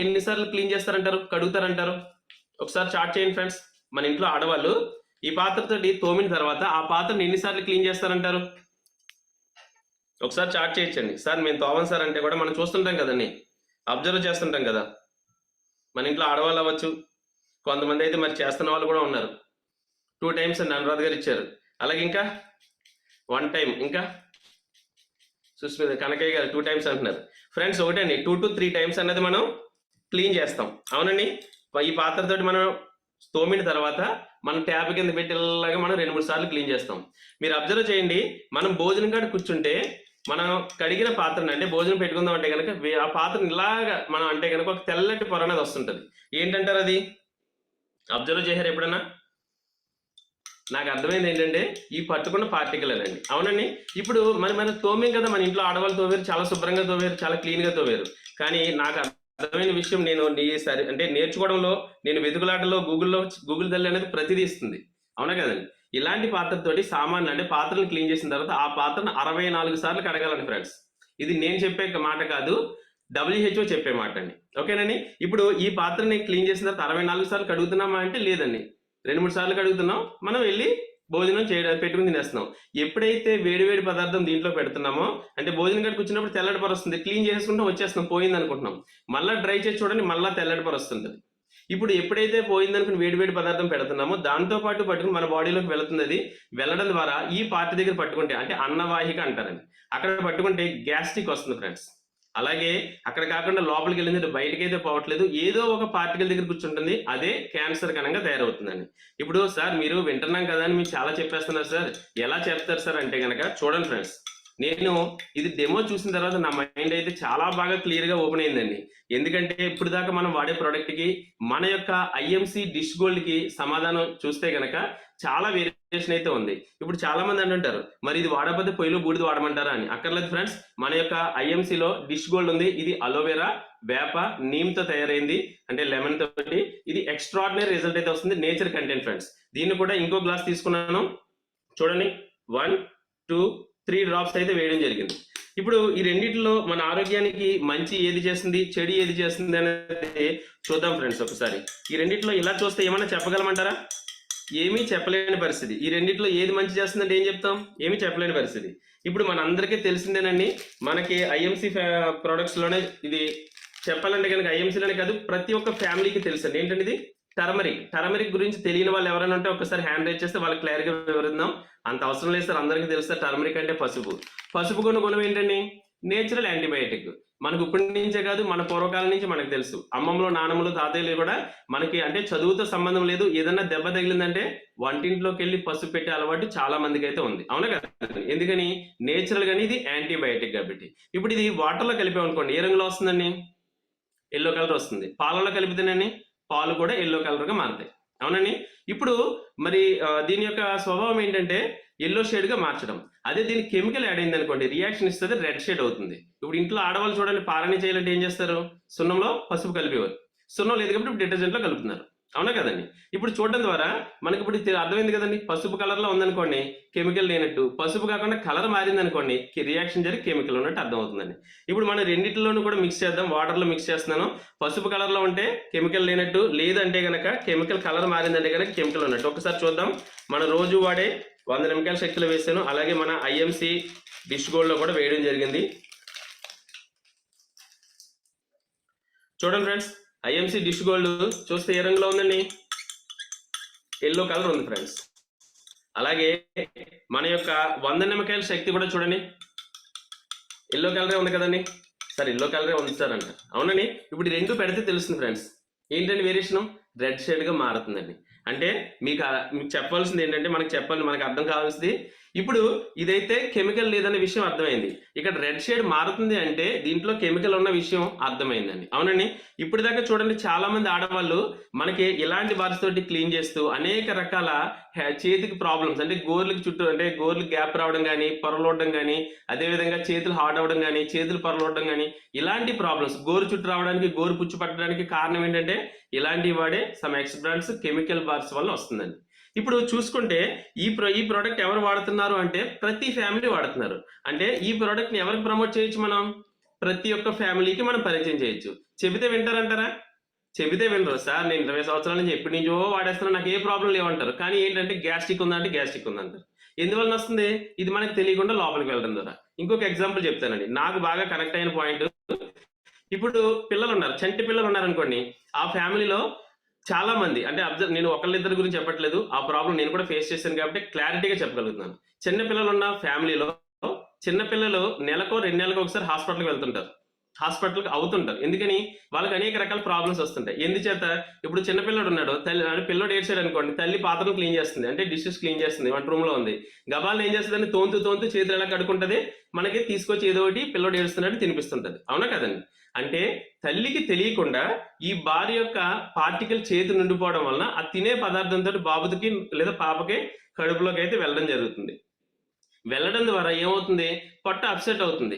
ఎన్నిసార్లు క్లీన్ చేస్తారంటారు, కడుగుతారంటారు? ఒకసారి చార్ట్ చేయండి ఫ్రెండ్స్. మన ఇంట్లో ఆడవాళ్ళు ఈ పాత్రతోటి తోమిన తర్వాత ఆ పాత్రను ఎన్నిసార్లు క్లీన్ చేస్తారంటారు? ఒకసారి చార్ట్ చేయొచ్చండి. సార్ మేము తోమం సార్ అంటే కూడా మనం చూస్తుంటాం కదండి, అబ్జర్వ్ చేస్తుంటాం కదా. మన ఇంట్లో ఆడవాళ్ళు అవ్వచ్చు, కొంతమంది అయితే మరి చేస్తున్న వాళ్ళు కూడా ఉన్నారు. 2 times అని అనురాధ్ గారు ఇచ్చారు. అలాగే ఇంకా 1 time, ఇంకా సుస్మిత కనకయ్య గారు 2 times అంటున్నారు. ఫ్రెండ్స్ ఒకటే అండి, 2 to 3 times అనేది మనం క్లీన్ చేస్తాం. అవునండి, ఈ పాత్రతోటి మనం తోమిన తర్వాత మనం ట్యాప్ కింద పెట్టేలాగా మనం 2-3 సార్లు క్లీన్ చేస్తాం. మీరు అబ్జర్వ్ చేయండి, మనం భోజనం కాడ కూర్చుంటే మనం కడిగిన పాత్రను అంటే భోజనం పెట్టుకుందాం అంటే కనుక ఆ పాత్రను ఇలాగా మనం అంటే కనుక ఒక తెల్లటి పొర అనేది వస్తుంటది. ఏంటంటారు అది? అబ్జర్వ్ చేశారు ఎప్పుడన్నా? నాకు అర్థమైంది ఏంటంటే ఈ పట్టుకున్న పార్టికల్ అనండి. అవునండి, ఇప్పుడు మన తోమేం కదా, మన ఇంట్లో ఆడవాళ్ళు తోవేరు, చాలా శుభ్రంగా తోవేరు, చాలా క్లీన్ గా తోవేరు. కానీ నాకు అర్థమైన విషయం, నేను సరి అంటే నేర్చుకోవడంలో, నేను వెతుకులాటలో గూగుల్ తల్లి అనేది ప్రతిదీ ఇస్తుంది. అవునా కదండి? ఇలాంటి పాత్రతోటి సామాన్లు అంటే పాత్రను క్లీన్ చేసిన తర్వాత ఆ పాత్రను 64 సార్లు కడగాలండి ఫ్రెండ్స్. ఇది నేను చెప్పే మాట కాదు, WHO చెప్పే మాట అండి. ఓకేనండి, ఇప్పుడు ఈ పాత్రని క్లీన్ చేసిన తర్వాత 64 సార్లు కడుగుతున్నామా అంటే లేదండి, 2-3 సార్లు కడుగుతున్నాం. మనం వెళ్ళి భోజనం చేయడానికి పెట్టుకుని తినేస్తున్నాం. ఎప్పుడైతే వేడి పదార్థం దీంట్లో పెడుతున్నామో అంటే భోజనం కాడికి వచ్చినప్పుడు తెల్లటి పొర వస్తుంది, క్లీన్ చేసుకుంటాం, వచ్చేస్తున్నాం, పోయింది అనుకుంటున్నాం. మళ్ళీ డ్రై చేసి చూడండి, మళ్ళీ తెల్లటి పొర వస్తుంటది. ఇప్పుడు ఎప్పుడైతే పోయిందనుకుని వేడి పదార్థం పెడుతున్నామో దాంతో పాటు పట్టుకుని మన బాడీలోకి వెళుతుంది. అది వెళ్ళడం ద్వారా ఈ పార్ట్ దగ్గర పట్టుకుంటే అంటే అన్నవాహిక అంటారండి, అక్కడ పట్టుకుంటే గ్యాస్ట్రిక్ వస్తుంది ఫ్రెండ్స్. అలాగే అక్కడ కాకుండా లోపలికి వెళ్ళింది బయటకి అయితే పోవట్లేదు, ఏదో ఒక పార్టికల్ దగ్గర కూర్చుంటుంది, అదే క్యాన్సర్ కణంగా తయారవుతుందండి. ఇప్పుడు సార్ మీరు వింటున్నాం కదా అని మీరు చాలా చెప్పేస్తున్నారు సార్, ఎలా చెప్తారు సార్ అంటే కనుక చూడండి ఫ్రెండ్స్, నేను ఇది డెమో చూసిన తర్వాత నా మైండ్ అయితే చాలా బాగా క్లియర్ గా ఓపెన్ అయిందండి. ఎందుకంటే ఇప్పుడు దాకా మనం వాడే ప్రోడక్ట్ కి మన యొక్క IMC డిష్ గోల్డ్ కి సమాధానం చూస్తే గనక చాలా వేరియేషన్ అయితే ఉంది. ఇప్పుడు చాలా మంది అంటుంటారు, మరి ఇది వాడకపోతే పొయ్యిలో బూడిద వాడమంటారా అని. అక్కర్లేదు ఫ్రెండ్స్, మన యొక్క IMC లో డిష్ గోల్డ్ ఉంది. ఇది అలోవెరా, వేప, నీమ్ తో తయారైంది, అంటే లెమన్ తోటి. ఇది ఎక్స్ట్రాడినరీ రిజల్ట్ అయితే వస్తుంది, నేచర్ కంటెంట్ ఫ్రెండ్స్. దీన్ని కూడా ఇంకో గ్లాస్ తీసుకున్నాను చూడండి, 1, 2, 3 drops అయితే వేయడం జరిగింది. ఇప్పుడు ఈ రెండిట్లో మన ఆరోగ్యానికి మంచి ఏది చేస్తుంది, చెడు ఏది చేస్తుంది అనేది చూద్దాం ఫ్రెండ్స్ ఒకసారి. ఈ రెండిట్లో ఇలా చూస్తే ఏమన్నా చెప్పగలమంటారా? ఏమీ చెప్పలేని పరిస్థితి. ఈ రెండిట్లో ఏది మంచి చేస్తుందంటే ఏం చెప్తాం? ఏమీ చెప్పలేని పరిస్థితి. ఇప్పుడు మనందరికీ తెలిసిందేనండి, మనకి IMC ప్రొడక్ట్స్ లోనే ఇది చెప్పాలంటే కనుక IMCలోనే కాదు ప్రతి ఒక్క ఫ్యామిలీకి తెలుసండి. ఏంటంటే ఇది టర్మరిక్ గురించి తెలియని వాళ్ళు ఎవరైనా ఉంటే ఒకసారి హ్యాండ్ రైజ్ చేస్తే వాళ్ళకి క్లియర్గా వివరిద్దాం. అంత అవసరం లేదు సార్, అందరికీ తెలుసు టర్మరిక్ అంటే పసుపు గుణం ఏంటండి? Natural antibiotic. మనకు ఇప్పటి నుంచే కాదు, మన పూర్వకాలం నుంచి మనకు తెలుసు. అమ్మమ్మలు, నానమ్మలు, తాతయ్యలు కూడా మనకి అంటే చదువుతో సంబంధం లేదు, ఏదన్నా దెబ్బ తగిలిందంటే వంటింట్లోకి వెళ్ళి పసుపు పెట్టే అలవాటు చాలా మందికి అయితే ఉంది. అవునా కదా? ఎందుకని? నేచురల్ గానీ ఇది యాంటీబయాటిక్ కాబట్టి. ఇప్పుడు ఇది వాటర్లో కలిపామనుకోండి, ఏ రంగులో వస్తుందండి? ఎల్లో కలర్ వస్తుంది. పాలలో కలిపితేనండి పాలు కూడా ఎల్లో కలర్ గా మారుతాయి. అవునండి, ఇప్పుడు మరి దీని యొక్క స్వభావం ఏంటంటే ఎల్లో షేడ్ గా మార్చడం. అదే దీని కెమికల్ యాడ్ అయింది అనుకోండి, రియాక్షన్ ఇస్తుంది, రెడ్ షేడ్ అవుతుంది. ఇప్పుడు ఇంట్లో ఆడవాళ్ళు చూడండి, పాలని చేయాలంటే ఏం చేస్తారు? సున్నంలో పసుపు కలిపేవారు, సున్నం లేదు కాబట్టి ఇప్పుడు డిటర్జెంట్ లో కలుపుతున్నారు. అవునా కదండి? ఇప్పుడు చూడడం ద్వారా మనకి ఇప్పుడు అర్థమైంది కదండి, పసుపు కలర్ లో ఉందనుకోండి కెమికల్ లేనట్టు, పసుపు కాకుండా కలర్ మారింది అనుకోండి రియాక్షన్ జరిగి కెమికల్ ఉన్నట్టు అర్థం అవుతుందండి. ఇప్పుడు మనం రెండింటిలోనూ కూడా మిక్స్ చేద్దాం. వాటర్ లో మిక్స్ చేస్తున్నాను, పసుపు కలర్ లో ఉంటే కెమికల్ లేనట్టు, లేదంటే గనక కెమికల్ కలర్ మారిందంటే కనుక కెమికల్ ఉన్నట్టు. ఒకసారి చూద్దాం. మన రోజు వాడే 100 నిమ్మకాయల శక్తిలో వేసాను, అలాగే మన IMC డిష్ గోల్డ్ లో కూడా వేయడం జరిగింది. చూడండి ఫ్రెండ్స్, IMC డిష్ గోల్డ్ చూస్తే ఏ రంగులో ఉందండి? ఎల్లో కలర్ ఉంది ఫ్రెండ్స్. అలాగే మన యొక్క 100 నిమ్మకాయల శక్తి కూడా చూడండి, ఎల్లో కలరే ఉంది కదండి. సార్ ఎల్లో కలరే ఉంది సార్ అంట. అవునండి, ఇప్పుడు 2 పెడితే తెలుస్తుంది ఫ్రెండ్స్. ఏంటంటే వేరియేషన్? రెడ్ షేడ్ గా మారుతుందండి. అంటే మీకు చెప్పాల్సింది ఏంటంటే, మనకు అర్థం కావాల్సింది, ఇప్పుడు ఇదైతే కెమికల్ లేదనే విషయం అర్థమైంది. ఇక్కడ రెడ్ షేడ్ మారుతుంది అంటే దీంట్లో కెమికల్ ఉన్న విషయం అర్థమైందండి. అవునండి, ఇప్పుడు దాకా చూడండి చాలా మంది ఆడవాళ్ళు మనకి ఇలాంటి బార్స్ తోటి క్లీన్ చేస్తూ అనేక రకాల చేతికి ప్రాబ్లమ్స్ అంటే గోర్లకు చుట్టూ అంటే గోర్లకు గ్యాప్ రావడం కానీ, పొరలోడడం కానీ, అదేవిధంగా చేతులు హార్డ్ అవ్వడం కానీ, చేతులు పొరలోడడం కానీ, ఇలాంటి ప్రాబ్లమ్స్ గోరు చుట్టూ రావడానికి, గోరు పుచ్చు పట్టడానికి కారణం ఏంటంటే ఇలాంటివి వాడే సమ్ ఎక్స్బ్రాండ్స్ కెమికల్ బార్స్ వల్ల వస్తుందండి. ఇప్పుడు చూసుకుంటే ఈ ప్రోడక్ట్ ఎవరు వాడుతున్నారు అంటే ప్రతి ఫ్యామిలీ వాడుతున్నారు. అంటే ఈ ప్రోడక్ట్ ని ఎవరికి ప్రమోట్ చేయొచ్చు? మనం ప్రతి ఒక్క ఫ్యామిలీకి మనం పరిచయం చేయొచ్చు. చెబితే వింటారంటారా? చెబితే వినరు. సార్ నేను 20 సంవత్సరాల నుంచి ఎప్పటి నుంచో వాడేస్తున్నా, నాకు ఏ ప్రాబ్లం లేవంటారు. కానీ ఏంటంటే గ్యాస్ట్రిక్ ఉందా అంటే గ్యాస్ట్రిక్ ఉందంటారు. ఎందువలన వస్తుంది? ఇది మనకు తెలియకుండా లోపలికి వెళ్ళడం ద్వారా. ఇంకొక ఎగ్జాంపుల్ చెప్తానండి. నాకు బాగా కనెక్ట్ అయిన పాయింట్, ఇప్పుడు పిల్లలు ఉన్నారు, చంటి పిల్లలు ఉన్నారనుకోండి, ఆ ఫ్యామిలీలో చాలా మంది అంటే అబ్జర్వ్, నేను ఒకళ్ళిద్దరి గురించి చెప్పట్లేదు, ఆ ప్రాబ్లం నేను కూడా ఫేస్ చేశాను కాబట్టి క్లారిటీగా చెప్పగలుగుతున్నాను. చిన్న పిల్లలు ఉన్న ఫ్యామిలీలో చిన్న పిల్లలు నెలకో 2 నెలలకు ఒకసారి హాస్పిటల్కి వెళ్తుంటారు, హాస్పిటల్కి అవుతుంటారు. ఎందుకని? వాళ్ళకి అనేక రకాల ప్రాబ్లమ్స్ వస్తుంటాయి. ఎందుచేత? ఇప్పుడు చిన్న పిల్లడు ఉన్నాడు, తల్లి అంటే పిల్లడు ఏడ్చాడు అనుకోండి, తల్లి పాత్రను క్లీన్ చేస్తుంది, అంటే డిషెస్ క్లీన్ చేస్తుంది, వంట రూమ్ లో ఉంది. గబాలను ఏం చేస్తుంది? తోంతూ చేతులు ఎలా కడుకుంటది, మనకి తీసుకొచ్చి ఏదో ఒకటి పిల్లడు ఏడుస్తున్నట్టు తినిపిస్తుంటది. అవునా కదండి? అంటే తల్లికి తెలియకుండా ఈ భార్య యొక్క పార్టికల్ చేతి నిండిపోవడం వలన ఆ తినే పదార్థంతో బాబుకి లేదా పాపకి కడుపులోకి అయితే వెళ్ళడం జరుగుతుంది. వెళ్ళడం ద్వారా ఏమవుతుంది? పొట్ట అప్సెట్ అవుతుంది,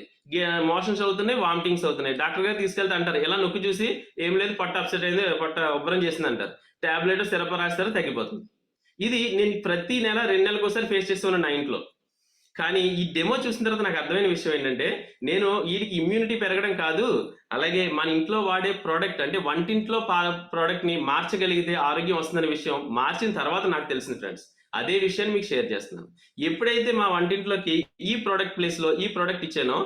మోషన్స్ అవుతున్నాయి, వామిటింగ్స్ అవుతున్నాయి. డాక్టర్ గారు తీసుకెళ్తే అంటారు, ఎలా నొక్కి చూసి ఏం లేదు, పొట్ట అప్సెట్ అయింది, పొట్ట ఉబ్బరం చేసింది అంటారు. టాబ్లెట్ సిరప్ రాస్తారు, తగ్గిపోతుంది. ఇది నేను ప్రతి నెల 2 నెలలకు ఒకసారి ఫేస్ చేస్తున్నాను నా ఇంట్లో. కానీ ఈ డెమో చూసిన తర్వాత నాకు అర్థమైన విషయం ఏంటంటే, నేను వీడికి ఇమ్యూనిటీ పెరగడం కాదు, అలాగే మన ఇంట్లో వాడే ప్రోడక్ట్ అంటే వంటింట్లో ప్రోడక్ట్ ని మార్చగలిగితే ఆరోగ్యం వస్తుందనే విషయం మార్చిన తర్వాత నాకు తెలిసింది ఫ్రెండ్స్. అదే విషయాన్ని మీకు షేర్ చేస్తున్నాను. ఎప్పుడైతే మా వంటింట్లోకి ఈ ప్రోడక్ట్ ప్లేస్ లో ఈ ప్రోడక్ట్ ఇచ్చానో,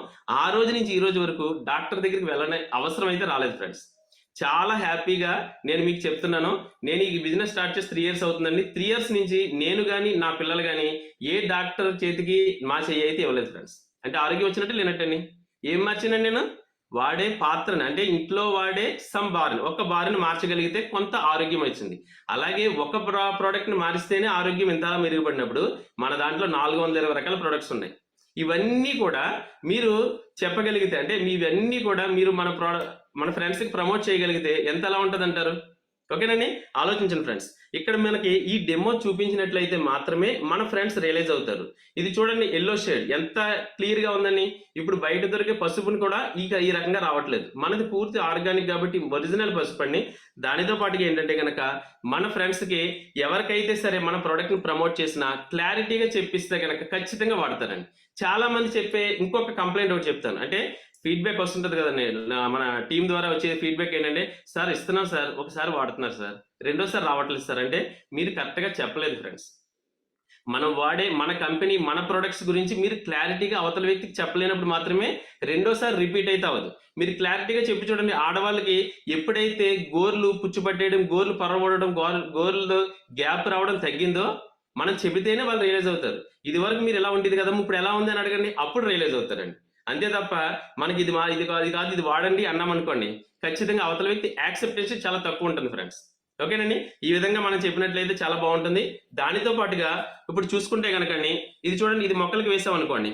ఆ రోజు నుంచి ఈ రోజు వరకు డాక్టర్ దగ్గరికి వెళ్ళనే అవసరం అయితే రాలేదు ఫ్రెండ్స్. చాలా హ్యాపీగా నేను మీకు చెప్తున్నాను. నేను ఈ బిజినెస్ స్టార్ట్ చేసి 3 ఇయర్స్ అవుతుందండి. 3 ఇయర్స్ నుంచి నేను కానీ నా పిల్లలు కానీ ఏ డాక్టర్ చేతికి మా చెయ్యి అయితే ఇవ్వలేదు ఫ్రెండ్స్. అంటే ఆరోగ్యం వచ్చినట్టు లేనట్టని. ఏం మార్చినండి నేను? వాడే పాత్రని, అంటే ఇంట్లో వాడే సమ్ బార్ని, ఒక బార్ని మార్చగలిగితే కొంత ఆరోగ్యం వచ్చింది. అలాగే ఒక ప్రోడక్ట్ ని మారిస్తేనే ఆరోగ్యం ఇంతలా మెరుగుపడినప్పుడు మన దాంట్లో 420 రకాల ప్రొడక్ట్స్ ఉన్నాయి. ఇవన్నీ కూడా మీరు చెప్పగలిగితే, అంటే ఇవన్నీ కూడా మీరు మన ఫ్రెండ్స్ కి ప్రమోట్ చేయగలిగితే ఎంత ఎలా ఉంటుంది అంటారు? ఓకేనండి, ఆలోచించండి ఫ్రెండ్స్. ఇక్కడ మనకి ఈ డెమో చూపించినట్లయితే మాత్రమే మన ఫ్రెండ్స్ రియలైజ్ అవుతారు. ఇది చూడండి, ఎల్లో షేడ్ ఎంత క్లియర్ గా ఉందని. ఇప్పుడు బయట దొరికే పసుపుని కూడా ఈ రకంగా రావట్లేదు, మనది పూర్తి ఆర్గానిక్ కాబట్టి ఒరిజినల్ పసుపు అండి. దానితో పాటుగా ఏంటంటే కనుక మన ఫ్రెండ్స్ కి ఎవరికైతే సరే మన ప్రోడక్ట్ ని ప్రమోట్ చేసినా క్లారిటీగా చెప్పిస్తే కనుక ఖచ్చితంగా వాడతారండి. చాలా మంది చెప్పే ఇంకొక కంప్లైంట్ ఒకటి చెప్తాను, అంటే ఫీడ్బ్యాక్ వస్తుంటది కదండి, మన టీం ద్వారా వచ్చే ఫీడ్బ్యాక్ ఏంటంటే, సార్ ఇస్తున్నాం సార్, ఒకసారి వాడుతున్నారు సార్, రెండోసారి రావట్లేదు సార్. అంటే మీరు కరెక్ట్ గా చెప్పలేదు ఫ్రెండ్స్. మనం వాడే మన కంపెనీ మన ప్రొడక్ట్స్ గురించి మీరు క్లారిటీగా అవతల వ్యక్తికి చెప్పలేనప్పుడు మాత్రమే రెండోసారి రిపీట్ అయితే అవ్వదు. మీరు క్లారిటీగా చెప్పి చూడండి. ఆడవాళ్ళకి ఎప్పుడైతే గోర్లు పుచ్చుపట్టేయడం, గోర్లు పరవడడం, గోర్లు గ్యాప్ రావడం తగ్గిందో మనం చెబితేనే వాళ్ళు రియలైజ్ అవుతారు. ఇది వరకు మీరు ఎలా ఉండేది కదా, ఇప్పుడు ఎలా ఉంది అని అడగండి, అప్పుడు రియలైజ్ అవుతారండి. అంతే తప్ప మనకి ఇది కాదు ఇది వాడండి అన్నాం అనుకోండి, ఖచ్చితంగా అవతల వ్యక్తి యాక్సెప్టెన్స్ చాలా తక్కువ ఉంటుంది ఫ్రెండ్స్. ఓకేనండి, ఈ విధంగా మనం చెప్పినట్లయితే చాలా బాగుంటుంది. దానితో పాటుగా ఇప్పుడు చూసుకుంటే కనుకండి, ఇది చూడండి, ఇది మొక్కలకి వేసాం అనుకోండి,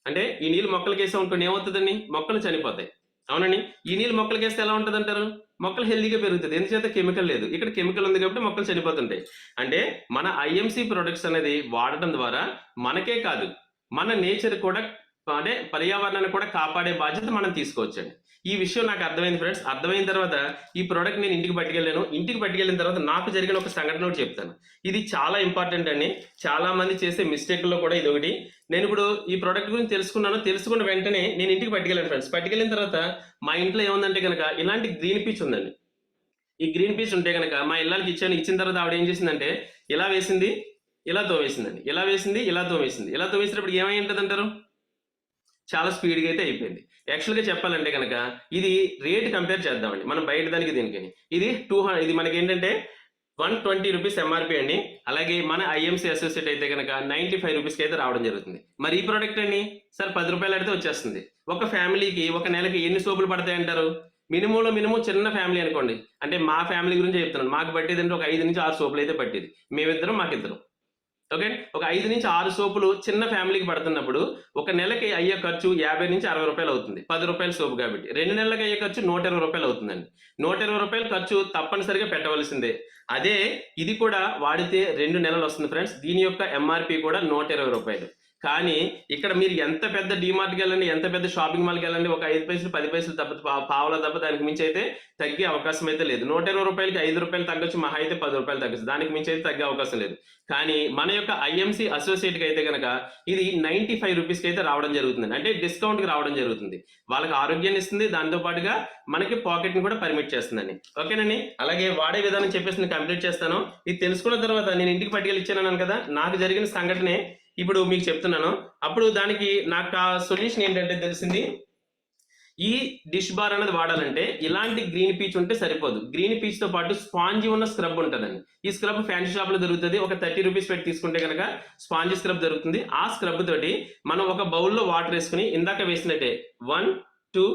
అంటే ఈ నీళ్ళు మొక్కలకి వేసాం అనుకోండి, ఏమవుతుందండి? మొక్కలు చనిపోతాయి. అవునండి, ఈ నీళ్ళు మొక్కలకి వేస్తే ఎలా ఉంటుంది అంటారు? మొక్కలు హెల్దీగా పెరుగుతుంది. ఎందుచేత? కెమికల్ లేదు, ఇక్కడ కెమికల్ ఉంది కాబట్టి మొక్కలు చనిపోతుంటాయి. అంటే మన ఐఎంసి ప్రొడక్ట్స్ అనేది వాడటం ద్వారా మనకే కాదు, మన నేచర్ కూడా, అంటే పర్యావరణాన్ని కూడా కాపాడే బాధ్యత మనం తీసుకోవచ్చండి. ఈ విషయం నాకు అర్థమైంది ఫ్రెండ్స్. అర్థమైన తర్వాత ఈ ప్రోడక్ట్ నేను ఇంటికి పట్టుకెళ్ళాను. ఇంటికి పట్టుకెళ్ళిన తర్వాత నాకు జరిగిన ఒక సంఘటన ఒకటి చెప్తాను. ఇది చాలా ఇంపార్టెంట్ అండి. చాలా మంది చేసే మిస్టేక్లో కూడా ఇది ఒకటి. నేను ఇప్పుడు ఈ ప్రోడక్ట్ గురించి తెలుసుకున్న వెంటనే నేను ఇంటికి పట్టుకెళ్ళాను ఫ్రెండ్స్. పట్టుకెళ్ళిన తర్వాత మా ఇంట్లో ఏముందంటే కనుక ఇలాంటి గ్రీన్ పీచ్ ఉందండి. ఈ గ్రీన్ పీచ్ ఉంటే కనుక మా ఇళ్ళకి ఇచ్చాను. ఇచ్చిన తర్వాత ఆవిడ ఏం చేసిందంటే ఇలా వేసింది, ఇలా తోమేసిందండి, ఇలా వేసింది, ఇలా తోమేసింది. ఇలా తోమేసినప్పుడు ఏమై ఉంటుంది అంటారు? చాలా స్పీడ్గా అయితే అయిపోయింది. యాక్చువల్గా చెప్పాలంటే కనుక ఇది రేట్ కంపేర్ చేద్దామండి మనం బయట దానికి దీనికి. ఇది 200, ఇది మనకి ఏంటంటే 120 రూపీస్ ఎంఆర్పి అండి. అలాగే మన ఐఎంసీ అసోసియేట్ అయితే కనుక 95 రూపీస్కి అయితే రావడం జరుగుతుంది. మరి ఈ ప్రోడక్ట్ అండి సార్ 10 రూపాయలు అయితే వచ్చేస్తుంది. ఒక ఫ్యామిలీకి ఒక నెలకి ఎన్ని సోపులు పడతాయి అంటారు? మినిమం చిన్న ఫ్యామిలీ అనుకోండి, అంటే మా ఫ్యామిలీ గురించి చెప్తున్నాను, మాకు పట్టేది అంటే ఒక 5 నుంచి 6 సోపులు అయితే పట్టేది, మేమిద్దరం మాకిద్దరం. ఓకే, ఒక 5 నుంచి 6 సోపులు చిన్న ఫ్యామిలీకి పడుతున్నప్పుడు ఒక నెలకి అయ్యే ఖర్చు 50 నుంచి 60 రూపాయలు అవుతుంది. 10 రూపాయల సోపు కాబట్టి 2 నెలలకు అయ్యే ఖర్చు 120 రూపాయలు అవుతుందండి. 120 రూపాయల ఖర్చు తప్పనిసరిగా పెట్టవలసిందే. అదే ఇది కూడా వాడితే 2 నెలలు వస్తుంది ఫ్రెండ్స్. దీని యొక్క ఎంఆర్పి కూడా 120 రూపాయలు. కానీ ఇక్కడ మీరు ఎంత పెద్ద డీమార్ట్కి వెళ్ళండి, ఎంత పెద్ద షాపింగ్ మాల్కి వెళ్ళండి, ఒక 5 పైసలు 10 పైసలు తప్ప పావుల తప్ప దానికి మించి అయితే తగ్గే అవకాశం అయితే లేదు. 120 రూపాయలకి 5 రూపాయలు తగ్గొచ్చు, మహా అయితే 10 రూపాయలు తగ్గచ్చు, దానికి మించి అయితే తగ్గే అవకాశం లేదు. కానీ మన యొక్క ఐఎంసీ అసోసియేట్కి అయితే కనుక ఇది 95 రూపీస్కి అయితే రావడం జరుగుతుంది, అంటే డిస్కౌంట్కి రావడం జరుగుతుంది. వాళ్ళకి ఆరోగ్యాన్ని ఇస్తుంది, దాంతో పాటుగా మనకి పాకెట్ని కూడా పర్మిట్ చేస్తుందండి. ఓకేనండి. అలాగే వాడే విధానం చెప్పేసి నేను కంప్లీట్ చేస్తాను. ఇది తెలుసుకున్న తర్వాత నేను ఇంటికి పట్టుకెళ్ళి ఇచ్చాను కదా, నాకు జరిగిన సంఘటనే ఇప్పుడు మీకు చెప్తున్నాను. అప్పుడు దానికి నాకు ఆ సొల్యూషన్ ఏంటంటే తెలిసింది, ఈ డిష్ బార్ అనేది వాడాలంటే ఇలాంటి గ్రీన్ పీచ్ ఉంటే సరిపోదు. గ్రీన్ పీచ్ తో పాటు స్పాంజీ ఉన్న స్క్రబ్ ఉంటుందండి. ఈ స్క్రబ్ ఫ్యాన్సీ షాప్ లో దొరుకుతుంది. ఒక 30 రూపీస్ పెట్టి తీసుకుంటే కనుక స్పాంజీ స్క్రబ్ దొరుకుతుంది. ఆ స్క్రబ్ తోటి మనం ఒక బౌల్లో వాటర్ వేసుకుని ఇందాక వేసినట్టే 1 2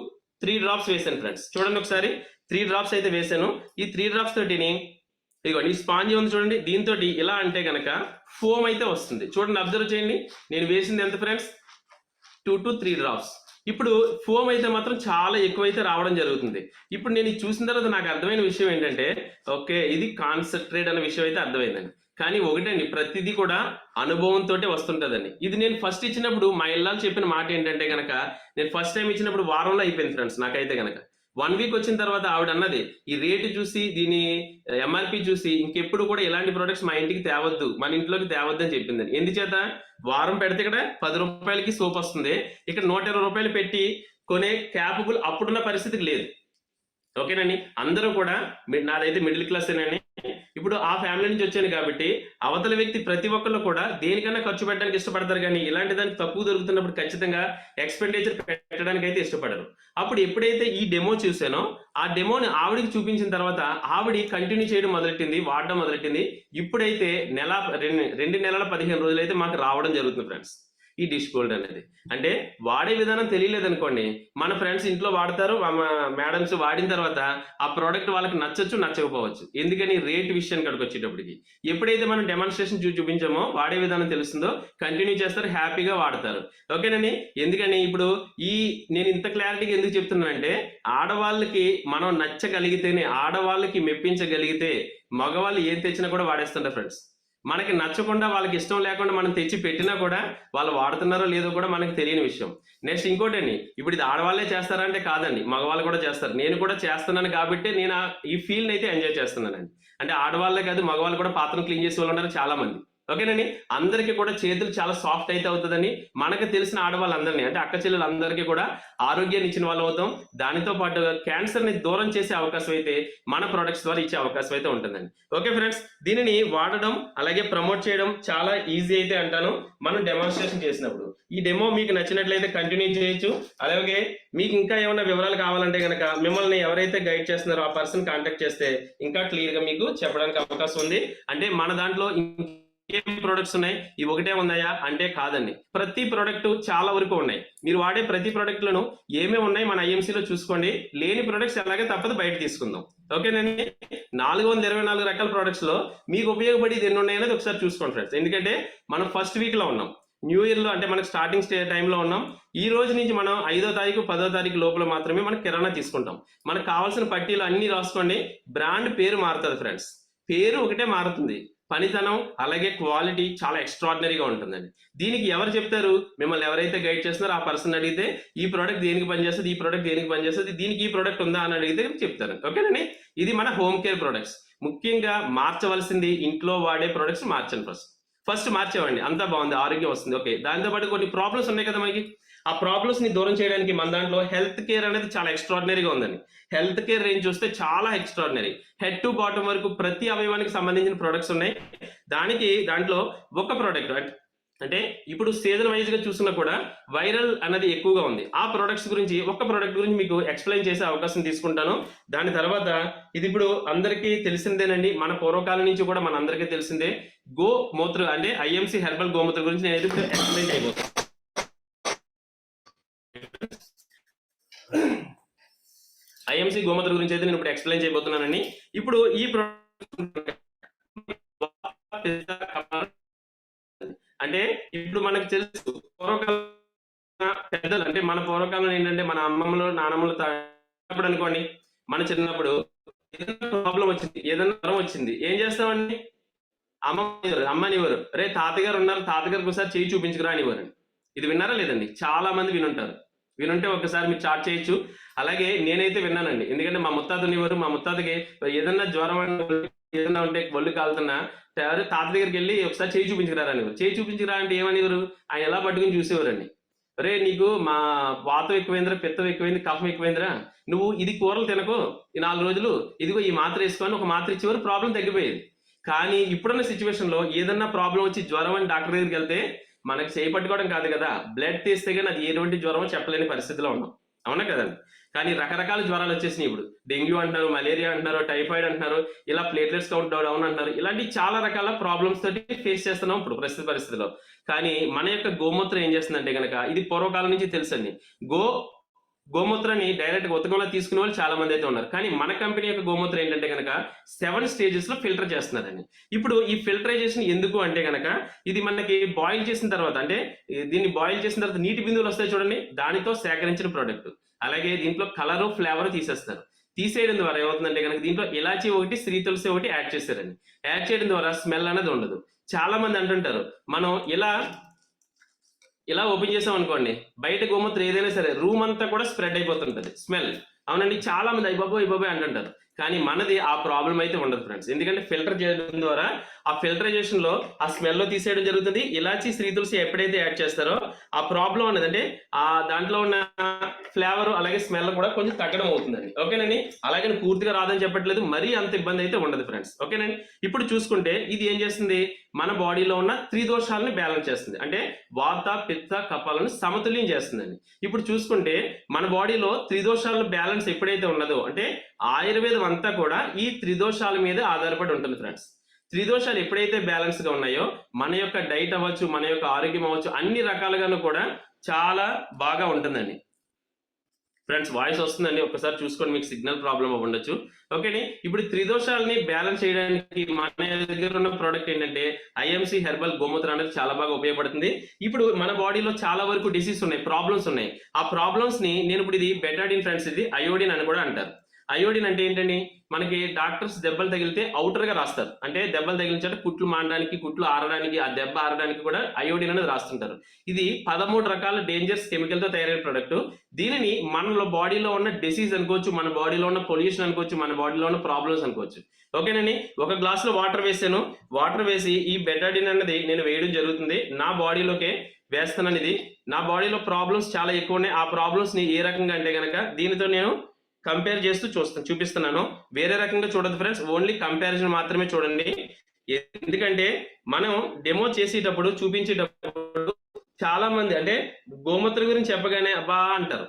3 డ్రాప్స్ వేసాను ఫ్రెండ్స్. చూడండి ఒకసారి, 3 డ్రాప్స్ అయితే వేసాను. ఈ 3 డ్రాప్స్ తోటిని ఇదిగోండి ఈ స్పాంజీ ఉంది చూడండి, దీంతో ఇలా అంటే కనుక ఫోమ్ అయితే వస్తుంది. చూడండి, అబ్జర్వ్ చేయండి, నేను వేసింది ఎంత ఫ్రెండ్స్, 2 to 3 డ్రాప్స్. ఇప్పుడు ఫోమ్ అయితే మాత్రం చాలా ఎక్కువైతే రావడం జరుగుతుంది. ఇప్పుడు నేను ఇది చూసిన తర్వాత నాకు అర్థమైన విషయం ఏంటంటే, ఓకే ఇది కాన్సన్ట్రేట్ అనే విషయం అయితే అర్థమైందండి. కానీ ఒకటండి, ప్రతిదీ కూడా అనుభవంతో వస్తుంటదండి. ఇది నేను ఫస్ట్ ఇచ్చినప్పుడు మా ఇళ్ళాలు చెప్పిన మాట ఏంటంటే కనుక, నేను ఫస్ట్ టైం ఇచ్చినప్పుడు వారంలో అయిపోయింది ఫ్రెండ్స్ నాకైతే కనుక. 1 వీక్ వచ్చిన తర్వాత ఆవిడ అన్నది, ఈ రేటు చూసి దీని ఎంఆర్పి చూసి ఇంకెప్పుడు కూడా ఇలాంటి ప్రొడక్ట్స్ మా ఇంటికి తేవద్దు, మన ఇంట్లోకి తేవద్దు అని చెప్పిందని. ఎందుచేత, వారం పెడితే ఇక్కడ 10 రూపాయలకి సోప్ వస్తుంది, ఇక్కడ 120 రూపాయలు పెట్టి కొనే క్యాపబుల్ అప్పుడున్న పరిస్థితికి లేదు. ఓకేనండి. అందరూ కూడా నాదైతే మిడిల్ క్లాస్ ఏనండి. ఇప్పుడు ఆ ఫ్యామిలీ నుంచి వచ్చాను కాబట్టి అవతల వ్యక్తి ప్రతి ఒక్కళ్ళు కూడా దేనికన్నా ఖర్చు పెట్టడానికి ఇష్టపడతారు, కానీ ఇలాంటి దానికి తక్కువ దొరుకుతున్నప్పుడు ఖచ్చితంగా ఎక్స్పెండిచర్ పెట్టడానికి అయితే ఇష్టపడరు. అప్పుడు ఎప్పుడైతే ఈ డెమో చూసానో, ఆ డెమోని ఆవిడికి చూపించిన తర్వాత ఆవిడ కంటిన్యూ చేయడం మొదలెట్టింది, వాడడం మొదలెట్టింది. ఇప్పుడైతే 2 నెలల 15 రోజులు అయితే మాకు రావడం జరుగుతుంది ఫ్రెండ్స్ ఈ డిష్ గోల్డ్ అనేది. అంటే వాడే విధానం తెలియలేదు అనుకోండి, మన ఫ్రెండ్స్ ఇంట్లో వాడతారు, మేడమ్స్ వాడిన తర్వాత ఆ ప్రోడక్ట్ వాళ్ళకి నచ్చచ్చు నచ్చకపోవచ్చు. ఎందుకని, రేట్ విషయానికి అక్కడికి వచ్చేటప్పటికి ఎప్పుడైతే మనం డెమాన్స్ట్రేషన్ చూపించామో, వాడే విధానం తెలుస్తుందో కంటిన్యూ చేస్తారు, హ్యాపీగా వాడతారు. ఓకేనండి. ఎందుకని ఇప్పుడు నేను ఇంత క్లారిటీగా ఎందుకు చెప్తున్నానంటే, ఆడవాళ్ళకి మనం నచ్చగలిగితేనే, ఆడవాళ్ళకి మెప్పించగలిగితే మగవాళ్ళు ఏం తెచ్చినా కూడా వాడేస్తుంటారు ఫ్రెండ్స్. మనకి నచ్చకుండా, వాళ్ళకి ఇష్టం లేకుండా మనం తెచ్చి పెట్టినా కూడా వాళ్ళు వాడుతున్నారో లేదో కూడా మనకి తెలియని విషయం. నెక్స్ట్ ఇంకోటండి, ఇప్పుడు ఇది ఆడవాళ్ళే చేస్తారంటే కాదండి, మగవాళ్ళు కూడా చేస్తారు. నేను కూడా చేస్తున్నాను కాబట్టి నేను ఈ ఫీల్ని అయితే ఎంజాయ్ చేస్తున్నానండి. అంటే ఆడవాళ్ళే కాదు, మగవాళ్ళు కూడా పాత్రను క్లీన్ చేసే వాళ్ళు ఉన్నారు చాలా మంది. ఓకేనండి. అందరికీ కూడా చేతులు చాలా సాఫ్ట్ అయితే అవుతుందని, మనకు తెలిసిన ఆడవాళ్ళందరినీ అంటే అక్క చెల్లెలందరికీ కూడా ఆరోగ్యాన్ని ఇచ్చిన వాళ్ళు అవుతాం. దానితో పాటు క్యాన్సర్ ని దూరం చేసే అవకాశం అయితే మన ప్రొడక్ట్స్ ద్వారా ఇచ్చే అవకాశం అయితే ఉంటుందండి. ఓకే ఫ్రెండ్స్, దీనిని వాడడం అలాగే ప్రమోట్ చేయడం చాలా ఈజీ అయితే అంటాను, మనం డెమాన్స్ట్రేషన్ చేసినప్పుడు. ఈ డెమో మీకు నచ్చినట్లయితే కంటిన్యూ చేయొచ్చు. అలాగే మీకు ఇంకా ఏమైనా వివరాలు కావాలంటే కనుక మిమ్మల్ని ఎవరైతే గైడ్ చేస్తున్నారో ఆ పర్సన్ కాంటాక్ట్ చేస్తే ఇంకా క్లియర్ గా మీకు చెప్పడానికి అవకాశం ఉంది. అంటే మన దాంట్లో ఏం ప్రొడక్ట్స్ ఉన్నాయి, ఇవి ఒకటే ఉన్నాయా అంటే కాదండి, ప్రతి ప్రొడక్ట్ చాలా వరకు ఉన్నాయి. మీరు వాడే ప్రతి ప్రొడక్ట్ లను ఏమేమి ఉన్నాయి మన ఐఎంసీలో చూసుకోండి. లేని ప్రొడక్ట్స్ ఎలాగే తప్పదు బయట తీసుకుందాం. ఓకేనండి. 424 రకాల ప్రొడక్ట్స్ లో మీకు ఉపయోగపడేది ఎన్ని ఉన్నాయనేది ఒకసారి చూసుకోండి ఫ్రెండ్స్. ఎందుకంటే మనం ఫస్ట్ వీక్ లో ఉన్నాం, న్యూ ఇయర్ లో, అంటే మనకు స్టార్టింగ్ టైంలో ఉన్నాం. ఈ రోజు నుంచి మనం 5వ తారీఖు 10వ తారీఖు లోపల మాత్రమే మనం కిరాణా తీసుకుంటాం. మనకు కావాల్సిన పట్టీలు అన్ని రాసుకోండి. బ్రాండ్ పేరు మారుతుంది ఫ్రెండ్స్, పేరు ఒకటే మారుతుంది, పనితనం అలాగే క్వాలిటీ చాలా ఎక్స్ట్రాడినరీగా ఉంటుందండి. దీనికి ఎవరు చెప్తారు, మిమ్మల్ని ఎవరైతే గైడ్ చేస్తున్నారో ఆ పర్సన్ అడిగితే ఈ ప్రోడక్ట్ దేనికి పనిచేస్తుంది, ఈ ప్రోడక్ట్ దేనికి పనిచేస్తుంది, దీనికి ఈ ప్రోడక్ట్ ఉందా అని అడిగితే చెప్తారు. ఓకేనండి. ఇది మన హోమ్ కేర్ ప్రొడక్ట్స్. ముఖ్యంగా మార్చవలసింది ఇంట్లో వాడే ప్రొడక్ట్స్ మార్చండి. ఫస్ట్ మార్చేవండి, అంతా బాగుంది, ఆరోగ్యం వస్తుంది. ఓకే, దాంతోపాటు కొన్ని ప్రాబ్లమ్స్ ఉన్నాయి కదా మనకి, ఆ ప్రాబ్లమ్స్ ని దూరం చేయడానికి మన దాంట్లో హెల్త్ కేర్ అనేది చాలా ఎక్స్ట్రాడినరీగా ఉందండి. హెల్త్ కేర్ రేంజ్ చూస్తే చాలా ఎక్స్ట్రాడినరీ, హెడ్ టు బాటమ్ వరకు ప్రతి అవయవానికి సంబంధించిన ప్రొడక్ట్స్ ఉన్నాయి. దాంట్లో ఒక ప్రోడక్ట్ అంటే ఇప్పుడు సీజన్ వైజ్ గా చూసినా కూడా వైరల్ అనేది ఎక్కువగా ఉంది. ఆ ప్రొడక్ట్స్ గురించి ఒక ప్రోడక్ట్ గురించి మీకు ఎక్స్ప్లెయిన్ చేసే అవకాశం తీసుకుంటాను. దాని తర్వాత ఇది ఇప్పుడు అందరికీ తెలిసిందేనండి, మన పూర్వకాలం నుంచి కూడా మన అందరికీ తెలిసిందే, గోమూత్ర అంటే ఐఎంసీ హెర్బల్ గోమూత్ర గురించి నేను ఇప్పుడు ఎక్స్ప్లెయిన్ చేయబోతున్నాను. ఐఎంసీ గోమూత్ర గురించి అయితే నేను ఇప్పుడు ఎక్స్ప్లెయిన్ చేయబోతున్నానండి. ఇప్పుడు ఈ అంటే ఇప్పుడు మనకు తెలుసు, పూర్వకాలం పెద్దలు అంటే మన పూర్వకాలం ఏంటంటే మన అమ్మమ్మలు నానమ్మలు తాగినప్పుడు అనుకోండి, మన చిన్నప్పుడు ఏదైనా ప్రాబ్లం వచ్చింది, ఏదైనా జ్వరం వచ్చింది, ఏం చేస్తామండి, అమ్మనివ్వరు. రే తాతగారు ఉన్నారు, తాతగారికి ఒకసారి చేయి చూపించుకురా అనివ్వరు. ఇది విన్నారా లేదండి? చాలా మంది వినుంటారు. వినుంటే ఒకసారి మీరు చాట్ చేయొచ్చు. అలాగే నేనైతే విన్నానండి. ఎందుకంటే మా ముత్తాతనివ్వరు. మా ముత్తాతకి ఏదన్నా జ్వరం ఏదన్నా ఉంటే ఒళ్ళు కాలుతున్నా తాత దగ్గరికి వెళ్ళి ఒకసారి చేయి చూపించుకురారనివ్వరు. చేయి చూపించుకురా అంటే ఏమనివ్వరు, ఆయన ఎలా పట్టుకుని చూసేవారండి. రే నీకు మా వాతం ఎక్కువైందిరా, పిత్తం ఎక్కువైంది, కఫం ఎక్కువైందిరా, నువ్వు ఇది కూరలు తినకు ఈ 4 రోజులు, ఇదిగో ఈ మాత్ర వేసుకొని ఒక మాత్ర ఇచ్చేవారు, ప్రాబ్లం తగ్గిపోయేది. కానీ ఇప్పుడున్న సిచ్యువేషన్ లో ఏదన్నా ప్రాబ్లం వచ్చి జ్వరం అని డాక్టర్ దగ్గరికి వెళ్తే మనకి చేపట్టుకోవడం కాదు కదా, బ్లడ్ తీస్తే కానీ అది ఎటువంటి జ్వరమో చెప్పలేని పరిస్థితిలో ఉన్నాం. అవునా కదండి? కానీ రకరకాల జ్వరాలు వచ్చేసినాయి. ఇప్పుడు డెంగ్యూ అంటున్నారు, మలేరియా అంటున్నారు, టైఫాయిడ్ అంటున్నారు, ఇలా ప్లేట్లెట్స్ కౌంట్ డౌన్ అంటున్నారు. ఇలాంటి చాలా రకాల ప్రాబ్లమ్స్ తోటి ఫేస్ చేస్తున్నాం ఇప్పుడు ప్రస్తుత పరిస్థితిలో. కానీ మన యొక్క గోమూత్రం ఏం చేస్తుందంటే కనుక, ఇది పూర్వకాలం నుంచి తెలుసండి. గోమూత్రాన్ని డైరెక్ట్ గా ఉతకంలో తీసుకునే వాళ్ళు చాలా మంది అయితే ఉన్నారు. కానీ మన కంపెనీ యొక్క గోమూత్రం ఏంటంటే కనుక 7 స్టేజెస్ లో ఫిల్టర్ చేస్తున్నారండి. ఇప్పుడు ఈ ఫిల్టరైజేషన్ ఎందుకు అంటే కనుక, ఇది మనకి బాయిల్ చేసిన తర్వాత, అంటే దీన్ని బాయిల్ చేసిన తర్వాత నీటి బిందువులు వస్తాయి చూడండి, దానితో సేకరించిన ప్రోడక్ట్. అలాగే దీంట్లో కలరు ఫ్లేవర్ తీసేస్తారు. తీసేయడం ద్వారా ఏమవుతుందంటే కనుక, దీంట్లో ఇలాచి ఒకటి, శ్రీ తులసి ఒకటి యాడ్ చేశారండి. యాడ్ చేయడం ద్వారా స్మెల్ అనేది ఉండదు. చాలా మంది అంటుంటారు, మనం ఇలా ఓపెన్ చేసాం అనుకోండి, బయట గోమూత్రం ఏదైనా సరే రూమ్ అంతా కూడా స్ప్రెడ్ అయిపోతుంటది స్మెల్. అవునండి, చాలా మంది అయిపోయి అంటుంటారు. కానీ మనది ఆ ప్రాబ్లం అయితే ఉండదు ఫ్రెండ్స్. ఎందుకంటే ఫిల్టర్ చేయడం ద్వారా ఆ ఫిల్టరైజేషన్ లో ఆ స్మెల్ లో తీసేయడం జరుగుతుంది. ఇలాచి, శ్రీ తులసి ఎప్పుడైతే యాడ్ చేస్తారో ఆ ప్రాబ్లం అనేది, అంటే ఆ దాంట్లో ఉన్న ఫ్లేవర్ అలాగే స్మెల్ కూడా కొంచెం తగ్గడం అవుతుందండి. ఓకేనండి? అలాగే పూర్తిగా రాదని చెప్పట్లేదు, మరీ అంత ఇబ్బంది అయితే ఉండదు ఫ్రెండ్స్. ఓకేనండి? ఇప్పుడు చూసుకుంటే ఇది ఏం చేస్తుంది, మన బాడీలో ఉన్న త్రిదోషాలను బ్యాలెన్స్ చేస్తుంది. అంటే వాత, పిత్త, కఫాలను సమతుల్యం చేస్తుందండి. ఇప్పుడు చూసుకుంటే మన బాడీలో త్రిదోషాలను బ్యాలెన్స్ ఎప్పుడైతే ఉన్నదో, అంటే ఆయుర్వేదం అంతా కూడా ఈ త్రిదోషాల మీద ఆధారపడి ఉంటుంది ఫ్రెండ్స్. త్రిదోషాలు ఎప్పుడైతే బ్యాలెన్స్ గా ఉన్నాయో, మన యొక్క డైట్ అవ్వచ్చు, మన యొక్క ఆరోగ్యం అవ్వచ్చు, అన్ని రకాలుగాను కూడా చాలా బాగా ఉంటుందండి. ఫ్రెండ్స్ వాయిస్ వస్తుందండి, ఒక్కసారి చూసుకోండి, మీకు సిగ్నల్ ప్రాబ్లం ఉండొచ్చు. ఓకేని? ఇప్పుడు త్రిదోషాలని బ్యాలెన్స్ చేయడానికి మన దగ్గర ఉన్న ప్రోడక్ట్ ఏంటంటే ఐఎంసి హెర్బల్ గోమూత్రం అనేది చాలా బాగా ఉపయోగపడుతుంది. ఇప్పుడు మన బాడీలో చాలా వరకు డిసీజ్ ఉన్నాయి, ప్రాబ్లమ్స్ ఉన్నాయి. ఆ ప్రాబ్లమ్స్ ని నేను ఇప్పుడు, ఇది బెటాడిన్ ఫ్రెండ్స్, ఇది అయోడిన్ అని కూడా అంటారు. అయోడిన్ అంటే ఏంటండి, మనకి డాక్టర్స్ దెబ్బలు తగిలితే అవుటర్ గా రాస్తారు. అంటే దెబ్బలు తగిలించే కుట్లు మారడానికి, కుట్లు ఆరడానికి, ఆ దెబ్బ ఆరడానికి కూడా అయోడిన్ అనేది రాస్తుంటారు. ఇది 13 రకాల డేంజర్స్ కెమికల్ తో తయారైన ప్రొడక్ట్. దీనిని మనలో బాడీలో ఉన్న డిసీజ్ అనుకోవచ్చు, మన బాడీలో ఉన్న పొల్యూషన్ అనుకోవచ్చు, మన బాడీలో ఉన్న ప్రాబ్లమ్స్ అనుకోవచ్చు. ఓకేనండి? ఒక గ్లాస్ లో వాటర్ వేసాను, వాటర్ వేసి ఈ బెటాడిన్ అనేది నేను వేయడం జరుగుతుంది. నా బాడీలోకే వేస్తాను. ఇది నా బాడీలో ప్రాబ్లమ్స్ చాలా ఎక్కువ ఉన్నాయి. ఆ ప్రాబ్లమ్స్ ని ఏ రకంగా అంటే కనుక, దీనితో నేను కంపేర్ చేస్తూ చూపిస్తున్నాను. వేరే రకంగా చూడదు ఫ్రెండ్స్, ఓన్లీ కంపారిజన్ మాత్రమే చూడండి. ఎందుకంటే మనం డెమో చేసేటప్పుడు, చూపించేటప్పుడు చాలా మంది అంటే గోమూత్రం గురించి చెప్పగానే అబ్బా అంటారు.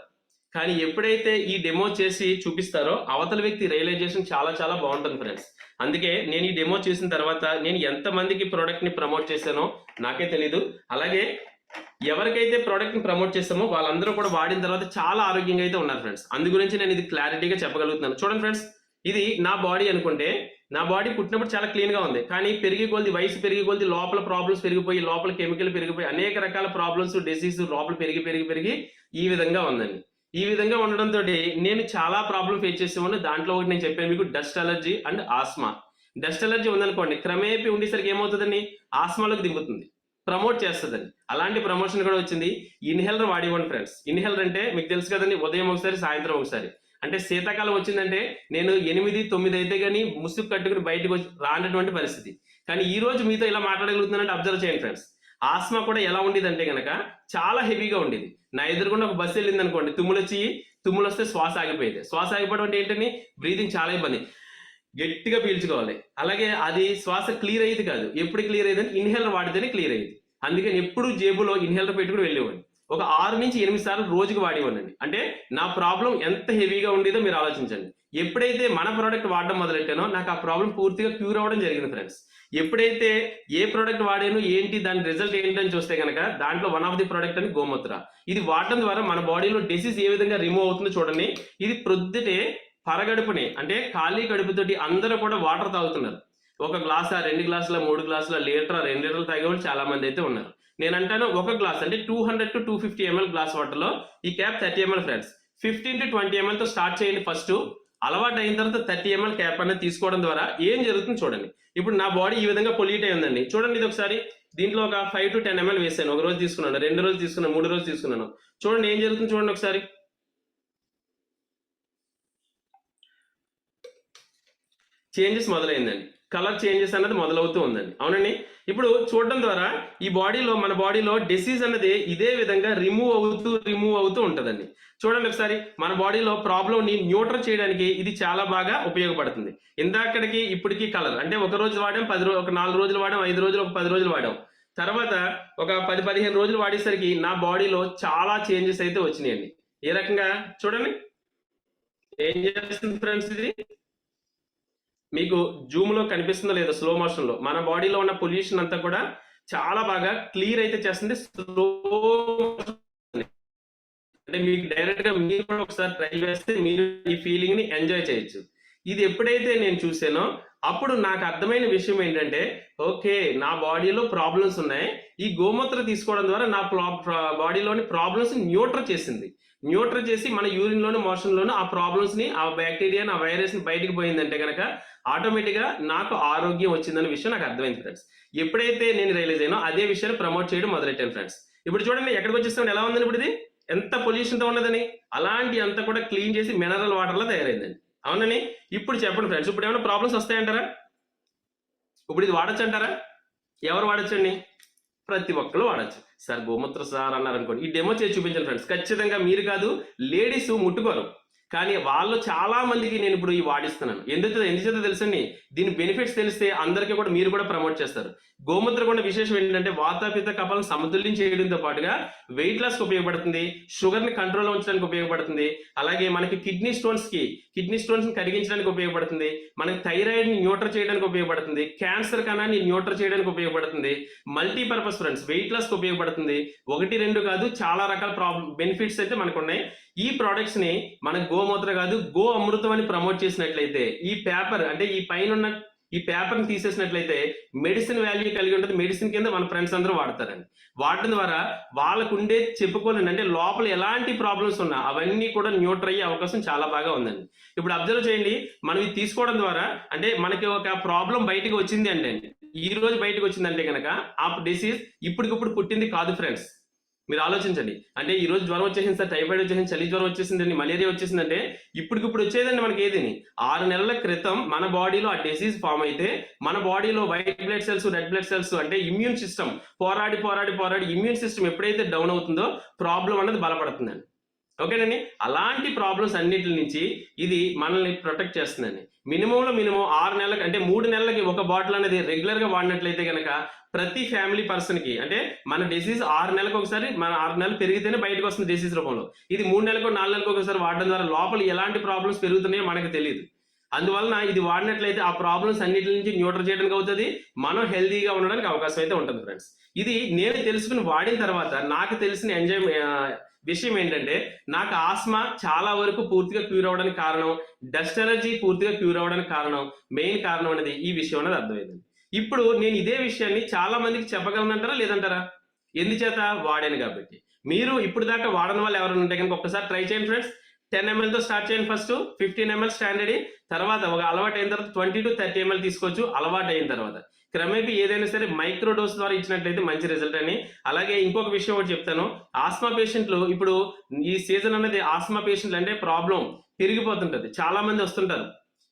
కానీ ఎప్పుడైతే ఈ డెమో చేసి చూపిస్తారో అవతల వ్యక్తి రియలైజేషన్ చాలా చాలా బాగుంటుంది ఫ్రెండ్స్. అందుకే నేను ఈ డెమో చేసిన తర్వాత నేను ఎంత మందికి ప్రోడక్ట్ ని ప్రమోట్ చేశానో నాకే తెలీదు. అలాగే ఎవరికైతే ప్రోడక్ట్ ని ప్రమోట్ చేస్తామో వాళ్ళందరూ కూడా వాడిన తర్వాత చాలా ఆరోగ్యంగా అయితే ఉన్నారు ఫ్రెండ్స్. అందు గురించి నేను ఇది క్లారిటీగా చెప్పగలుగుతున్నాను. చూడండి ఫ్రెండ్స్, ఇది నా బాడీ అనుకుంటే, నా బాడీ పుట్టినప్పుడు చాలా క్లీన్ గా ఉంది. కానీ పెరిగి కొద్ది, వయసు పెరిగి కొద్ది లోపల ప్రాబ్లమ్స్ పెరిగిపోయి, లోపల కెమికల్ పెరిగిపోయి, అనేక రకాల ప్రాబ్లమ్స్, డిసీజ్ లోపల పెరిగి ఈ విధంగా ఉందండి. ఈ విధంగా ఉండడంతో నేను చాలా ప్రాబ్లం ఫేస్ చేసేవాడిని. దాంట్లో ఒకటి నేను చెప్పాను మీకు, dust allergy and asthma. Dust allergy ఉందనుకోండి, క్రమేపీ ఉండేసరికి ఏమవుతుందండి, ఆస్మాలోకి దిగుతుంది, ప్రమోట్ చేస్తుందండి. అలాంటి ప్రమోషన్ కూడా వచ్చింది. Inhaler వాడివ్వండి friends. ఇన్హేలర్ అంటే మీకు తెలుసు కదండి, ఉదయం ఒకసారి, సాయంత్రం ఒకసారి. అంటే శీతాకాలం వచ్చిందంటే నేను 8, 9 అయితే కానీ ముసుగు కట్టుకుని బయటకు రానటువంటి పరిస్థితి. కానీ ఈ రోజు మీతో ఇలా మాట్లాడగలుగుతున్నానంటే అబ్జర్వ్ చేయండి ఫ్రెండ్స్. ఆస్మా కూడా ఎలా ఉండేది అంటే కనుక చాలా హెవీగా ఉండేది. నా ఎదురుకుండా ఒక బస్సు వెళ్ళింది అనుకోండి, తుమ్ములు వస్తే శ్వాస ఆగిపోయేది. శ్వాస ఆగిపోవడం అంటే ఏంటని, బ్రీతింగ్ చాలా ఇబ్బంది, గట్టిగా పీల్చుకోవాలి. అలాగే అది శ్వాస క్లియర్ అయ్యేది కాదు. ఎప్పుడు క్లియర్ అయ్యేది, ఇన్హేలర్ వాడితేనే క్లియర్ అయ్యేది. అందుకని ఎప్పుడు జేబులో ఇన్హేలర్ పెట్టుకుని వెళ్ళేవాడిని. ఒక 6 నుంచి 8 సార్లు రోజుకి వాడేవాడిని. అంటే నా ప్రాబ్లం ఎంత హెవీగా ఉండేదో మీరు ఆలోచించండి. ఎప్పుడైతే మన ప్రోడక్ట్ వాడడం మొదలెట్టానో నాకు ఆ ప్రాబ్లం పూర్తిగా క్యూర్ అవ్వడం జరిగింది ఫ్రెండ్స్. ఎప్పుడైతే ఏ ప్రోడక్ట్ వాడాను, ఏంటి దాని రిజల్ట్ ఏంటని చూస్తే కనుక, దాంట్లో వన్ ఆఫ్ ది ప్రోడక్ట్ అని గోమూత్ర. ఇది వాడటం ద్వారా మన బాడీలో డిసీజ్ ఏ విధంగా రిమూవ్ అవుతుందో చూడండి. ఇది ప్రొద్దుటే పరగడుపుని, అంటే ఖాళీ కడుపుతోటి అందరూ కూడా వాటర్ తాగుతున్నారు. 1 గ్లాసా, 2 గ్లాసుల, 3 గ్లాసుల, లీటర్, 2 లీటర్లు తాగేవాళ్ళు చాలా మంది అయితే ఉన్నారు. నేను అంటాను, 1 గ్లాస్ అంటే 200 to 250 ml గ్లాస్ వాటర్ లో ఈ cap 30 ml friends. 15 to 20 ml తో స్టార్ట్ చేయండి ఫస్ట్. అలవాటు అయిన తర్వాత 30 ml క్యాప్ అనేది తీసుకోవడం ద్వారా ఏం జరుగుతుంది చూడండి. ఇప్పుడు నా బాడీ ఈ విధంగా పొల్యూట్ అయి ఉందండి. చూడండి ఇది ఒకసారి, దీంట్లో ఒక 5 to 10 ml వేసాను. ఒక రోజు తీసుకున్నాను, 2 రోజులు తీసుకున్నాను, 3 రోజులు తీసుకున్నాను. చూడండి ఏం జరుగుతుంది చూడండి ఒకసారి. చేంజెస్ మొదలైందండి. కలర్ చేంజెస్ అన్నది మొదలవుతూ ఉందండి. అవునండి. ఇప్పుడు చూడడం ద్వారా ఈ బాడీలో, మన బాడీలో డిసీజ్ అన్నది ఇదే విధంగా రిమూవ్ అవుతూ ఉంటుందండి. చూడండి ఒకసారి, మన బాడీలో ప్రాబ్లంని న్యూట్రల్ చేయడానికి ఇది చాలా బాగా ఉపయోగపడుతుంది. ఇందాకడికి ఇప్పటికి కలర్ అంటే ఒక రోజు వాడాం, ఒక 4 రోజులు వాడాం, 5 రోజులు, ఒక 10 రోజులు వాడాం. తర్వాత ఒక 10-15 రోజులు వాడేసరికి నా బాడీలో చాలా చేంజెస్ అయితే వచ్చినాయండి. ఏ రకంగా చూడండి ఏం చేస్తుంది ఫ్రెండ్స్, ఇది మీకు జూమ్ లో కనిపిస్తుందో లేదో, స్లో మోషన్ లో మన బాడీలో ఉన్న పొల్యూషన్ అంతా కూడా చాలా బాగా క్లియర్ అయితే చేస్తుంది. స్లో అంటే మీకు డైరెక్ట్ గా మీరు కూడా ఒకసారి ట్రై చేస్తే మీరు ఈ ఫీలింగ్ ని ఎంజాయ్ చేయొచ్చు. ఇది ఎప్పుడైతే నేను చూసానో అప్పుడు నాకు అర్థమైన విషయం ఏంటంటే, ఓకే నా బాడీలో ప్రాబ్లమ్స్ ఉన్నాయి, ఈ గోమూత్ర తీసుకోవడం ద్వారా నా బాడీలోని ప్రాబ్లమ్స్ న్యూట్రల్ చేసింది. న్యూట్రల్ చేసి మన యూరిన్ లోను, మోషన్ లోను ఆ ప్రాబ్లమ్స్ ని, ఆ బ్యాక్టీరియా, ఆ వైరస్ ని బయటికి పోయిందంటే కనుక ఆటోమేటిక్ గా నాకు ఆరోగ్యం వచ్చిందన్న విషయం నాకు అర్థమైంది ఫ్రెండ్స్. ఎప్పుడైతే నేను రియలైజ్ అయినో అదే విషయాన్ని ప్రమోట్ చేయడం మొదలెట్టాను ఫ్రెండ్స్. ఇప్పుడు చూడండి ఎక్కడికి వచ్చేస్తాను, ఎలా ఉందని ఇప్పుడు ఇది ఎంత పొల్యూషన్ తో ఉన్నదని, అలాంటి అంతా కూడా క్లీన్ చేసి మినరల్ వాటర్ లో తయారైందండి. అవునని. ఇప్పుడు చెప్పండి ఫ్రెండ్స్, ఇప్పుడు ఏమైనా ప్రాబ్లమ్స్ వస్తాయంటారా? ఇప్పుడు ఇది వాడచ్చు అంటారా? ఎవరు వాడచ్చండి? ప్రతి ఒక్కరు వాడచ్చు. సార్ గోమూత్ర సార్ అన్నారు అనుకోండి, ఈ డెమో చేసి చూపించండి ఫ్రెండ్స్. ఖచ్చితంగా మీరు కాదు, లేడీస్ ముట్టుకోరు, కానీ వాళ్ళు చాలా మందికి నేను ఇప్పుడు ఈ వాడిస్తున్నాను. ఎందుచేత తెలుసండి, దీని బెనిఫిట్స్ తెలిస్తే అందరికీ కూడా మీరు కూడా ప్రమోట్ చేస్తారు. గోమూత్ర కూడా విశేషం ఏంటంటే వాతాపిత కఫాలను సమతుల్యం చేయడంతో పాటుగా వెయిట్ లాస్ కి ఉపయోగపడుతుంది, షుగర్ ని కంట్రోల్ ఉంచడానికి ఉపయోగపడుతుంది, అలాగే మనకి కిడ్నీ స్టోన్స్ ని కరిగించడానికి ఉపయోగపడుతుంది, మనకి థైరాయిడ్ ని న్యూట్రల్ చేయడానికి ఉపయోగపడుతుంది, క్యాన్సర్ కణాన్ని న్యూట్రల్ చేయడానికి ఉపయోగపడుతుంది, మల్టీపర్పస్ ఫ్రెండ్స్ వెయిట్ లాస్ కి ఉపయోగపడుతుంది. 1-2 కాదు, చాలా రకాల బెనిఫిట్స్ అయితే మనకు ఉన్నాయి. ఈ ప్రొడక్ట్స్ ని మన గోమూత్ర కాదు, గో అమృతం అని ప్రమోట్ చేసినట్లయితే, ఈ పేపర్ అంటే ఈ పైన ఈ పేపర్ ని తీసేసినట్లయితే మెడిసిన్ వాల్యూ కలిగి ఉంటుంది. మెడిసిన్ కింద మన ఫ్రెండ్స్ అందరూ వాడతారండి. వాడడం ద్వారా వాళ్ళకు ఉండే చెప్పుకోలేండి, అంటే లోపల ఎలాంటి ప్రాబ్లమ్స్ ఉన్నా అవన్నీ కూడా న్యూట్రల్ అయ్యే అవకాశం చాలా బాగా ఉందండి. ఇప్పుడు అబ్జర్వ్ చేయండి, మనం ఇది తీసుకోవడం ద్వారా అంటే మనకి ఒక ప్రాబ్లం బయటకు వచ్చింది అంటే, ఈ రోజు బయటకు వచ్చిందంటే కనుక ఆ డిసీజ్ ఇప్పటికిప్పుడు పుట్టింది కాదు ఫ్రెండ్స్. మీరు ఆలోచించండి, అంటే ఈ రోజు జ్వరం వచ్చేసింది సార్, టైఫాయిడ్ వచ్చేసింది, చలి జ్వరం వచ్చేసిందండి, మలేరియా వచ్చేసిందంటే ఇప్పటికిప్పుడు వచ్చేదండి మనకి ఏదని. 6 నెలల క్రితం మన బాడీలో ఆ డిసీజ్ ఫామ్ అయితే మన బాడీలో white blood cells, red blood cells అంటే ఇమ్యూన్ సిస్టమ్ పోరాడి ఇమ్యూన్ సిస్టమ్ ఎప్పుడైతే డౌన్ అవుతుందో ప్రాబ్లం అనేది బలపడుతుందండి. ఓకేనండి. అలాంటి ప్రాబ్లమ్స్ అన్నిటి నుంచి ఇది మనల్ని ప్రొటెక్ట్ చేస్తుందండి. మినిమం 6 నెలలకు అంటే 3 నెలలకి ఒక బాటిల్ అనేది రెగ్యులర్ గా వాడినట్లయితే కనుక ప్రతి ఫ్యామిలీ పర్సన్ కి, అంటే మన డిసీజ్ 6 నెలలకు ఒకసారి, మన 6 నెలలు పెరిగితేనే బయటకు వస్తుంది డిసీజ్ రూపంలో. ఇది 3 నెలలకు 4 నెలలకు ఒకసారి వాడడం ద్వారా లోపల ఎలాంటి ప్రాబ్లమ్స్ పెరుగుతున్నాయో మనకు తెలియదు. అందువలన ఇది వాడినట్లయితే ఆ ప్రాబ్లమ్స్ అన్నిటి నుంచి న్యూట్రల్ చేయడానికి అవుతుంది, మనం హెల్దీగా ఉండడానికి అవకాశం అయితే ఉంటుంది ఫ్రెండ్స్. ఇది నేను తెలుసుకుని వాడిన తర్వాత నాకు తెలిసిన విషయం ఏంటంటే, నాకు ఆస్మా చాలా వరకు పూర్తిగా క్యూర్ అవ్వడానికి కారణం, డస్ట్ ఎలర్జీ పూర్తిగా క్యూర్ అవ్వడానికి కారణం, మెయిన్ కారణం అనేది ఈ విషయం అనేది అర్థమైంది. ఇప్పుడు నేను ఇదే విషయాన్ని చాలా మందికి చెప్పగలనంటారా లేదంటారా? ఎందుచేత వాడాను కాబట్టి. మీరు ఇప్పుడు దాకా వాడని వాళ్ళు ఎవరైనా ఉంటే కనుక ఒక్కసారి ట్రై చేయండి ఫ్రెండ్స్. 10 ml తో స్టార్ట్ చేయండి, ఫస్ట్ 15 ml స్టాండర్డ్, తర్వాత ఒక అలవాటు అయిన తర్వాత 20 to 30 ml తీసుకోవచ్చు. అలవాటు అయిన తర్వాత క్రమేపీ ఏదైనా సరే మైక్రో డోస్ ద్వారా ఇచ్చినట్లయితే మంచి రిజల్ట్ అని. అలాగే ఇంకొక విషయం ఒకటి చెప్తాను, ఆస్మా పేషెంట్లు ఇప్పుడు ఈ సీజన్ అనేది ఆస్మా పేషెంట్లు అంటే ప్రాబ్లం పెరిగిపోతుంటది, చాలా మంది వస్తుంటారు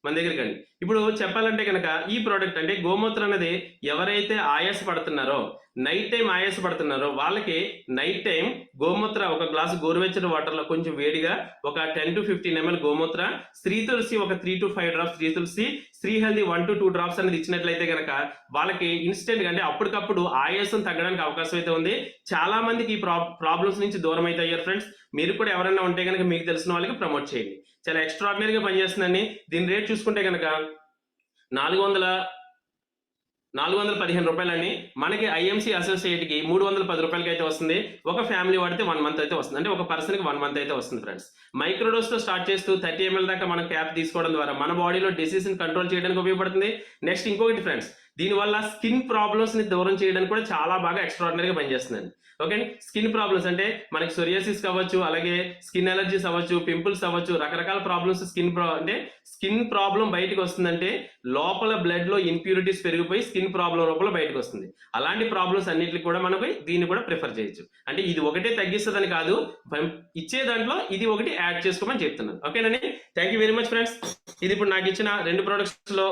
మన దగ్గరికి. ఇప్పుడు చెప్పాలంటే కనుక ఈ ప్రోడక్ట్ అంటే గోమూత్ర అనేది ఎవరైతే ఆయాస పడుతున్నారో, నైట్ టైం ఆయాస పడుతున్నారో వాళ్ళకి నైట్ టైం గోమూత్ర ఒక గ్లాసు గోరువెచ్చని వాటర్ లో కొంచెం వేడిగా ఒక 10 to 15 ml గోమూత్ర, శ్రీ తులసి ఒక 3 to 5 drops Sri Tulasi, Sri healthy 1 to 2 drops అనేది ఇచ్చినట్లయితే కనుక వాళ్ళకి ఇన్స్టెంట్ గా అంటే అప్పటికప్పుడు ఆయాసం తగ్గడానికి అవకాశం అయితే ఉంది. చాలా మందికి ఈ ప్రాబ్లమ్స్ నుంచి దూరం అయితే అయ్యారు ఫ్రెండ్స్. మీరు కూడా ఎవరైనా ఉంటే కనుక మీకు తెలిసిన వాళ్ళకి ప్రమోట్ చేయండి. చాలా ఎక్స్ట్రాడినరీగా పనిచేస్తుందండి. దీని రేట్ చూసుకుంటే కనుక 415 రూపాయలండి. మనకి ఐఎంసీ అసోసియేట్ కి 310 రూపాయలకి అయితే వస్తుంది. ఒక ఫ్యామిలీ వాడితే 1 month అయితే వస్తుంది, అంటే ఒక పర్సన్ కి 1 month అయితే వస్తుంది ఫ్రెండ్స్. మైక్రోడోస్ తో స్టార్ట్ చేస్తూ 30 ml దాకా మనం క్యాప్ తీసుకోవడం ద్వారా మన బాడీలో డిసీజ్ ని కంట్రోల్ చేయడానికి ఉపయోగపడుతుంది. నెక్స్ట్ ఇంకొకటి ఫ్రెండ్స్, దీనివల్ల స్కిన్ ప్రాబ్లమ్స్ ని దూరం చేయడానికి కూడా చాలా బాగా ఎక్స్ట్రాడినరీగా పనిచేస్తుందండి. ఓకే అండి. స్కిన్ ప్రాబ్లమ్స్ అంటే మనకి సోరియాసిస్ కావచ్చు, అలాగే స్కిన్ ఎలర్జీస్ అవ్వచ్చు, పింపుల్స్ అవ్వచ్చు, రకరకాల ప్రాబ్లమ్స్ అంటే స్కిన్ ప్రాబ్లం బయటకు వస్తుందంటే లోపల బ్లడ్ లో ఇంప్యూరిటీస్ పెరిగిపోయి స్కిన్ ప్రాబ్లం రూపంలో బయటకు వస్తుంది. అలాంటి ప్రాబ్లమ్స్ అన్నిటికి కూడా మనకి దీన్ని కూడా ప్రిఫర్ చేయొచ్చు. అంటే ఇది ఒకటే తగ్గిస్తుందని కాదు, ఇచ్చే దాంట్లో ఇది ఒకటి యాడ్ చేసుకోమని చెప్తున్నాను. ఓకేనండి. Thank you very much friends. ఇది ఇప్పుడు నాకు ఇచ్చిన 2 ప్రొడక్ట్స్ లో